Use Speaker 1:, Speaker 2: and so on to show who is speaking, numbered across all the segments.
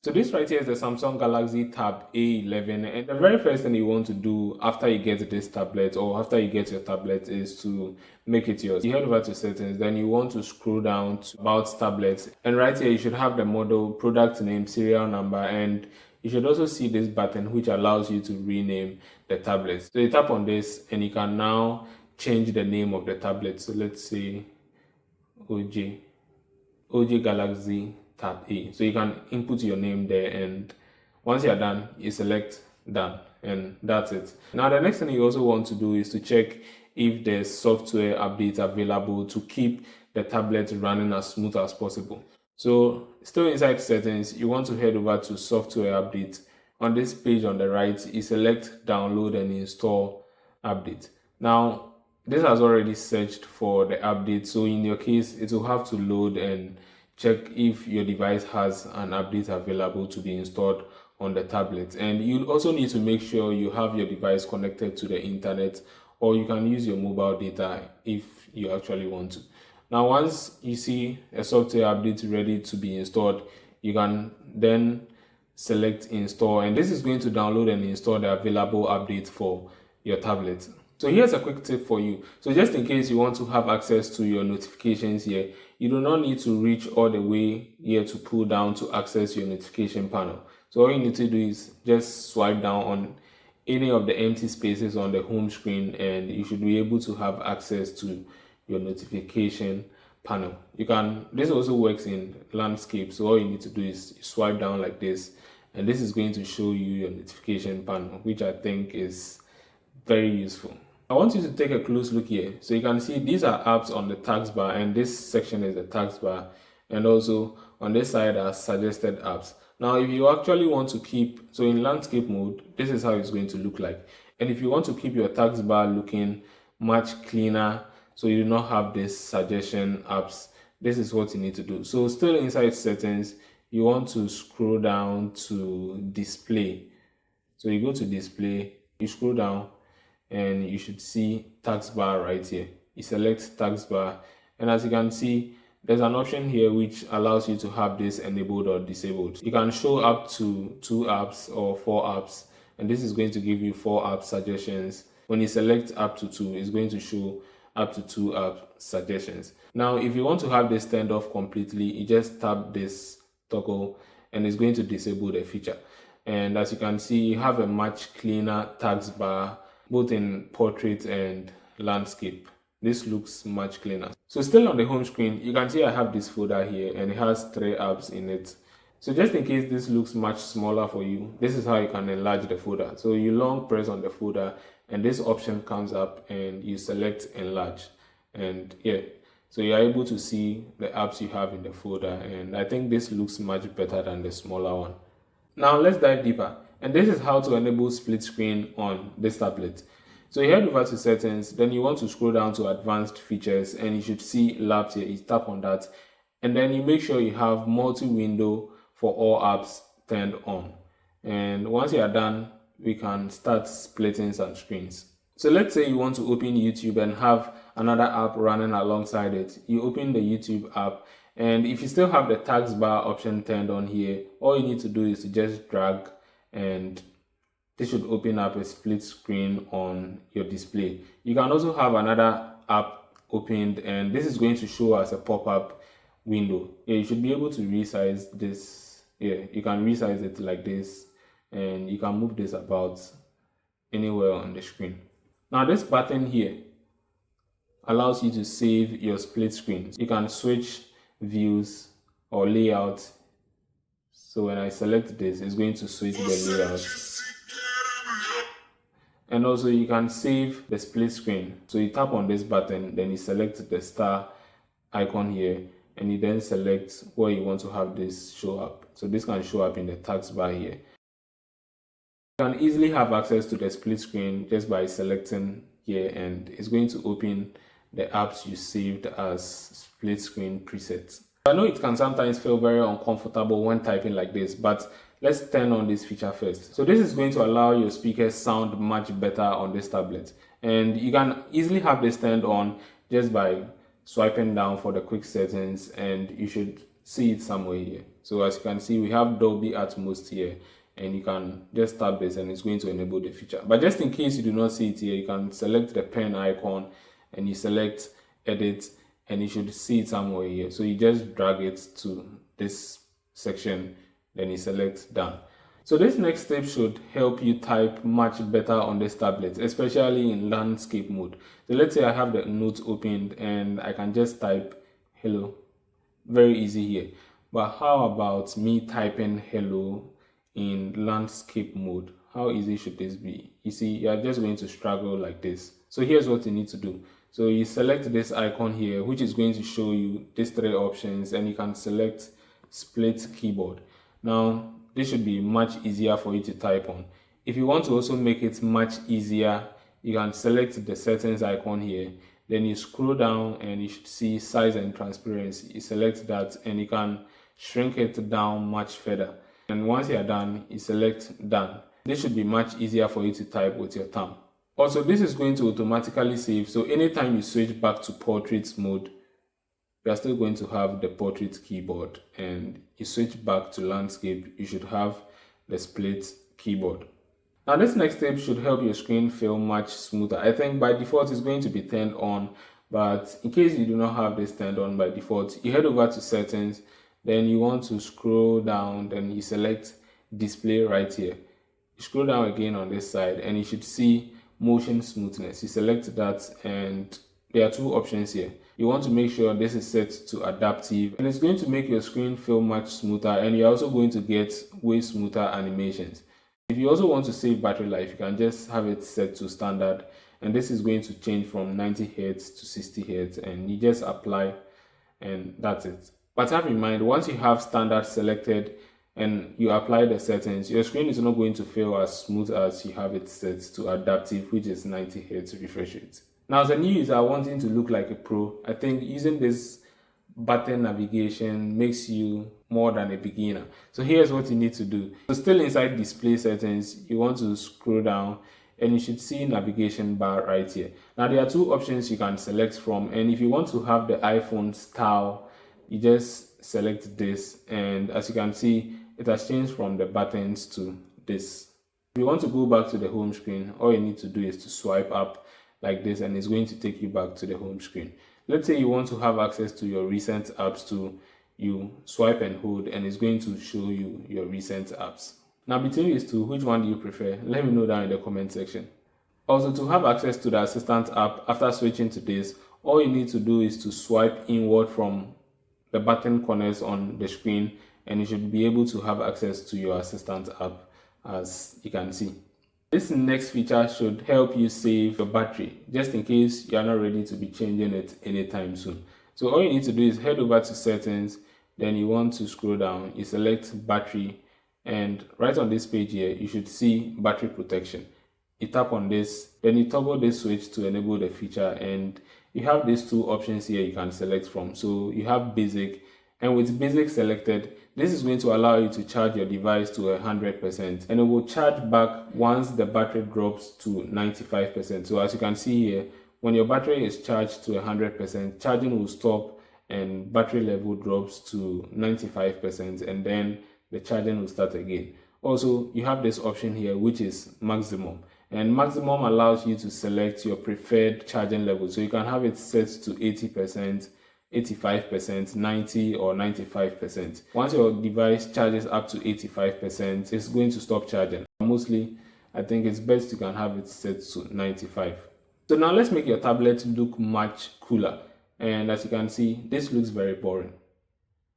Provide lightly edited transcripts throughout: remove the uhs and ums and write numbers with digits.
Speaker 1: So this right here is the Samsung Galaxy Tab A11, and the very first thing you want to do after you get this tablet or after you get your tablet is to make it yours. You head over to settings, then you want to scroll down to about tablets, and right here you should have the model, product name, serial number, and you should also see this button which allows you to rename the tablet. So you tap on this and you can now change the name of the tablet. So let's say OG Galaxy Tab A. So you can input your name there, and once you're done, you select done, and that's it. Now the next thing you also want to do is to check if there's software updates available to keep the tablet running as smooth as possible. So still inside settings, you want to head over to software update. On this page on the right, you select download and install update. Now this has already searched for the update, so in your case it will have to load and check if your device has an update available to be installed on the tablet. And you also need to make sure you have your device connected to the internet, or you can use your mobile data if you actually want to. Now once you see a software update ready to be installed, you can then select install, and this is going to download and install the available update for your tablet. So here's a quick tip for you. So just in case you want to have access to your notifications here, you do not need to reach all the way here to pull down to access your notification panel. So all you need to do is just swipe down on any of the empty spaces on the home screen, and you should be able to have access to your notification panel. This also works in landscape. So all you need to do is swipe down like this, and this is going to show you your notification panel, which I think is very useful. I want you to take a close look here. So you can see these are apps on the taskbar, and this section is the taskbar, and also on this side are suggested apps. Now if you actually want to keep, so in landscape mode, this is how it's going to look like. And if you want to keep your taskbar looking much cleaner, so you do not have this suggestion apps, this is what you need to do. So still inside settings, you want to scroll down to display. So you go to display, you scroll down, and you should see taskbar right here. You select taskbar, and as you can see, there's an option here which allows you to have this enabled or disabled. You can show up to 2 apps or 4 apps, and this is going to give you 4 app suggestions. When you select up to 2, it's going to show up to 2 app suggestions. Now if you want to have this turned off completely, you just tap this toggle and it's going to disable the feature. And as you can see, you have a much cleaner taskbar both in portrait and landscape. This looks much cleaner. So still on the home screen, you can see I have this folder here, and it has 3 apps in it. So just in case this looks much smaller for you, this is how you can enlarge the folder. So you long press on the folder, and this option comes up, and you select enlarge. And yeah, so you're able to see the apps you have in the folder, and I think this looks much better than the smaller one. Now let's dive deeper, and this is how to enable split screen on this tablet. So you head over to settings, then you want to scroll down to advanced features, and you should see labs here. You tap on that, and then you make sure you have multi-window for all apps turned on. And once you are done, we can start splitting some screens. So let's say you want to open YouTube and have another app running alongside it. You open the YouTube app, and if you still have the taskbar option turned on here, all you need to do is to just drag, and this should open up a split screen on your display. You can also have another app opened, and this is going to show as a pop-up window. Yeah, you should be able to resize this. Yeah, you can resize it like this, and you can move this about anywhere on the screen. Now this button here allows you to save your split screens. You can switch views or layout. So when I select this, it's going to switch the layout. And also you can save the split screen. So you tap on this button, then you select the star icon here, and you then select where you want to have this show up. So this can show up in the taskbar here. You can easily have access to the split screen just by selecting here, and it's going to open the apps you saved as split screen presets. I know it can sometimes feel very uncomfortable when typing like this, but let's turn on this feature first. So this is going to allow your speakers sound much better on this tablet, and you can easily have this turned on just by swiping down for the quick settings, and you should see it somewhere here. So as you can see, we have Dolby Atmos here, and you can just tap this and it's going to enable the feature. But just in case you do not see it here, you can select the pen icon and you select edit, and you should see it somewhere here. So you just drag it to this section, then you select done. So this next step should help you type much better on this tablet, especially in landscape mode. So let's say I have the notes opened and I can just type hello. Very easy here. But how about me typing hello in landscape mode? How easy should this be? You see, you're just going to struggle like this. So here's what you need to do. So you select this icon here, which is going to show you these three options, and you can select split keyboard. Now, this should be much easier for you to type on. If you want to also make it much easier, you can select the settings icon here. Then you scroll down and you should see size and transparency. You select that and you can shrink it down much further. And once you're done, you select done. This should be much easier for you to type with your thumb. Also, this is going to automatically save. So anytime you switch back to portrait mode, you are still going to have the portrait keyboard, and you switch back to landscape, you should have the split keyboard. Now this next step should help your screen feel much smoother. I think by default it's going to be turned on, but in case you do not have this turned on by default, you head over to settings, then you want to scroll down, then you select display right here. You scroll down again on this side and you should see motion smoothness. You select that and there are two options here. You want to make sure this is set to adaptive, and it's going to make your screen feel much smoother, and you're also going to get way smoother animations. If you also want to save battery life, you can just have it set to standard, and this is going to change from 90 Hz to 60 Hz, and you just apply and that's it. But have in mind, once you have standard selected and you apply the settings, your screen is not going to feel as smooth as you have it set to adaptive, which is 90 Hz refresh rate. Now, as a new user wanting to look like a pro, I think using this button navigation makes you more than a beginner. So here's what you need to do. So still inside display settings, you want to scroll down and you should see navigation bar right here. Now there are two options you can select from, and if you want to have the iPhone style, you just select this, and as you can see, it has changed from the buttons to this. If you want to go back to the home screen, all you need to do is to swipe up like this, and it's going to take you back to the home screen. Let's say you want to have access to your recent apps too. You swipe and hold and it's going to show you your recent apps. Now between these two, which one do you prefer? Let me know down in the comment section. Also, to have access to the Assistant app after switching to this, all you need to do is to swipe inward from the button corners on the screen, and you should be able to have access to your Assistant app, as you can see. This next feature should help you save your battery, just in case you are not ready to be changing it anytime soon. So all you need to do is head over to settings, then you want to scroll down, you select battery, and right on this page here, you should see battery protection. You tap on this, then you toggle this switch to enable the feature, and you have these two options here you can select from. So you have basic, and with basic selected, this is going to allow you to charge your device to 100%, and it will charge back once the battery drops to 95%. So as you can see here, when your battery is charged to 100%, charging will stop and battery level drops to 95%, and then the charging will start again. Also, you have this option here, which is maximum, and maximum allows you to select your preferred charging level. So you can have it set to 80%, 85%, 90 or 95%. Once your device charges up to 85%, it's going to stop charging. Mostly, I think it's best you can have it set to 95. So now let's make your tablet look much cooler. And as you can see, this looks very boring.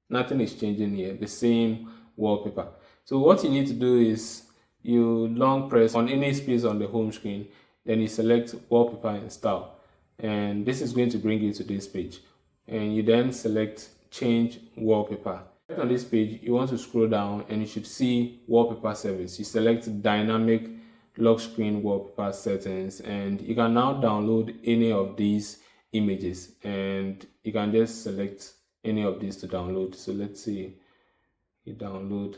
Speaker 1: Nothing is changing here, the same wallpaper. So what you need to do is you long press on any space on the home screen, then you select wallpaper and style. And this is going to bring you to this page. And you then select change wallpaper. Right on this page, you want to scroll down and you should see wallpaper service. You select dynamic lock screen wallpaper settings, and you can now download any of these images, and you can just select any of these to download. So let's see, you download,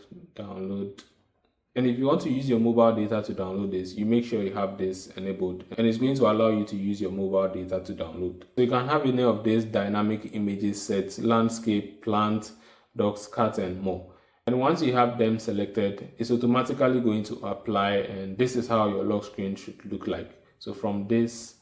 Speaker 1: and if you want to use your mobile data to download this, you make sure you have this enabled, and it's going to allow you to use your mobile data to download. So you can have any of these dynamic images set: landscape, plant, dogs, cat, and more. And once you have them selected, it's automatically going to apply, and this is how your lock screen should look like. So from this,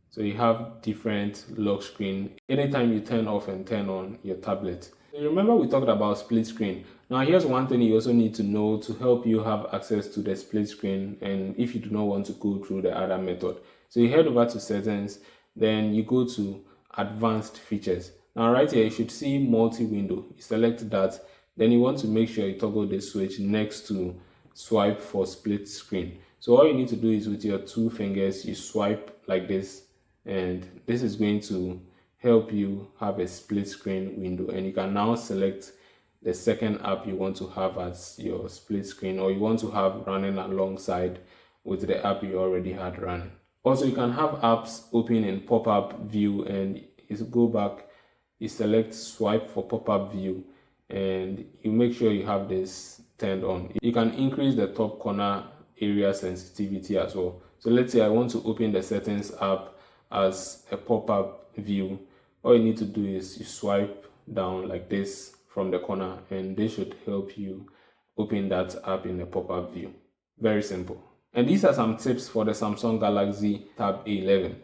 Speaker 1: so you have different lock screen anytime you turn off and turn on your tablet. Remember we talked about split screen. Now here's one thing you also need to know to help you have access to the split screen, and if you do not want to go through the other method. So you head over to settings, then you go to advanced features. Now right here you should see multi-window. You select that, then you want to make sure you toggle the switch next to swipe for split screen. So all you need to do is with your two fingers you swipe like this, and this is going to help you have a split screen window, and you can now select the second app you want to have as your split screen, or you want to have running alongside with the app you already had running. Also, you can have apps open in pop-up view, and you go back, you select swipe for pop-up view, and you make sure you have this turned on. You can increase the top corner area sensitivity as well. So let's say I want to open the settings app as a pop-up view. All you need to do is you swipe down like this from the corner, and this should help you open that app in the pop-up view. Very simple. And these are some tips for the Samsung Galaxy Tab A11.